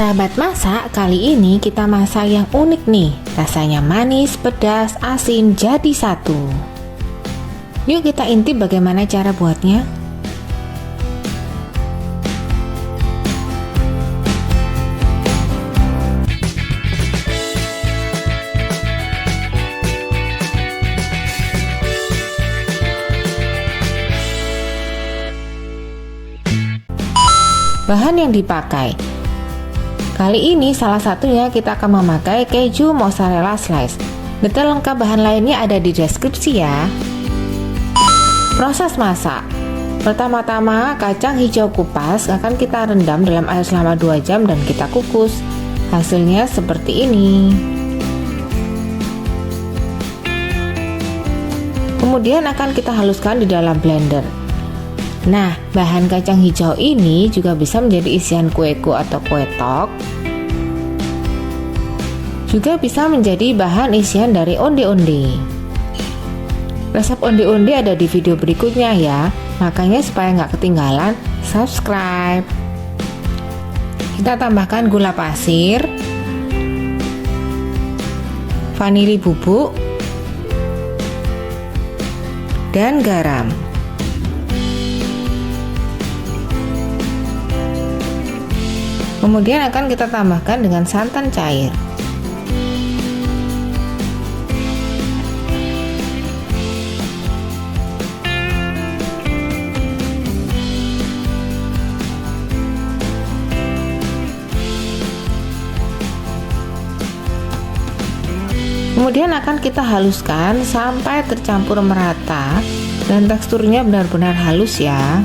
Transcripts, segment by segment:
Sahabat masak, kali ini kita masak yang unik nih. Rasanya manis, pedas, asin jadi satu. Yuk kita intip bagaimana cara buatnya. Bahan yang dipakai kali ini salah satunya kita akan memakai keju mozzarella slice. Detail lengkap bahan lainnya ada di deskripsi ya. Proses masak. Pertama-tama kacang hijau kupas akan kita rendam dalam air selama 2 jam dan kita kukus. Hasilnya seperti ini. Kemudian akan kita haluskan di dalam blender. Nah, bahan kacang hijau ini juga bisa menjadi isian kueku atau kue tok. Juga bisa menjadi bahan isian dari onde-onde. Resep onde-onde ada di video berikutnya ya. Makanya supaya nggak ketinggalan, subscribe. Kita tambahkan gula pasir, vanili bubuk, dan garam. Kemudian akan kita tambahkan dengan santan cair. Kemudian akan kita haluskan sampai tercampur merata dan teksturnya benar-benar halus ya.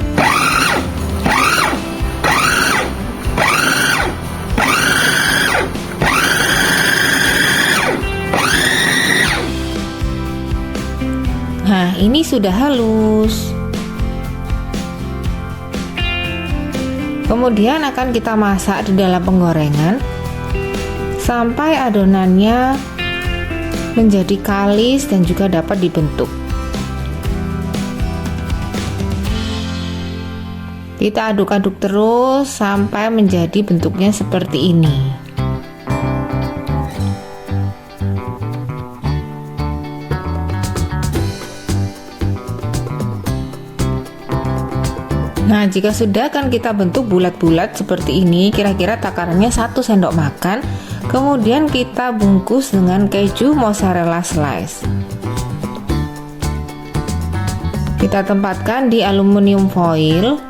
Nah, ini sudah halus. Kemudian akan kita masak di dalam penggorengan sampai adonannya menjadi kalis dan juga dapat dibentuk. Kita aduk-aduk terus sampai menjadi bentuknya seperti ini. Nah, jika sudah kan kita bentuk bulat-bulat seperti ini, kira-kira takarannya 1 sendok makan. Kemudian kita bungkus dengan keju mozzarella slice. Kita tempatkan di aluminium foil.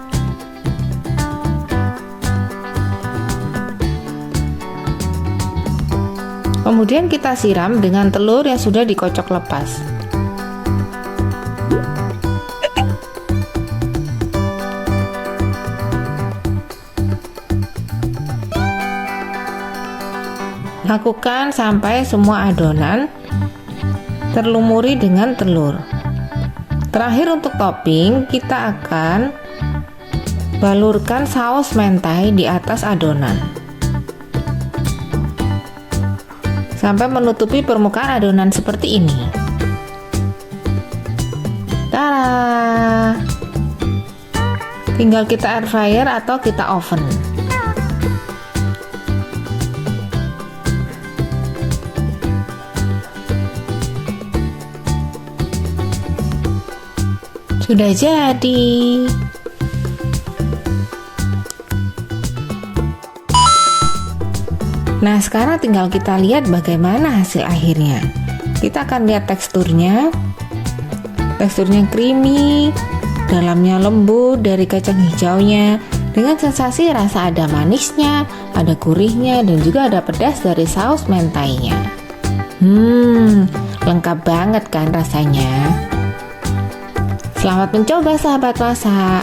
Kemudian kita siram dengan telur yang sudah dikocok lepas. Lakukan sampai semua adonan terlumuri dengan telur. Terakhir untuk topping, kita akan balurkan saus mentai di atas adonan sampai menutupi permukaan adonan seperti ini. Tada! Tinggal kita air fryer atau kita oven. Sudah jadi. Nah, sekarang tinggal kita lihat bagaimana hasil akhirnya. Kita akan lihat teksturnya. Teksturnya creamy, dalamnya lembut dari kacang hijaunya, dengan sensasi rasa ada manisnya, ada gurihnya, dan juga ada pedas dari saus mentainya. Lengkap banget kan rasanya. Selamat mencoba sahabat masak.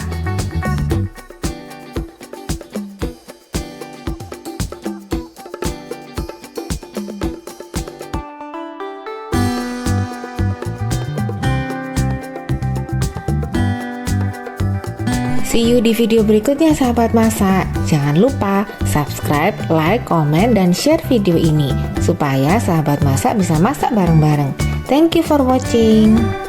See you di video berikutnya sahabat masak. Jangan lupa subscribe, like, komen, dan share video ini supaya sahabat masak bisa masak bareng-bareng. Thank you for watching.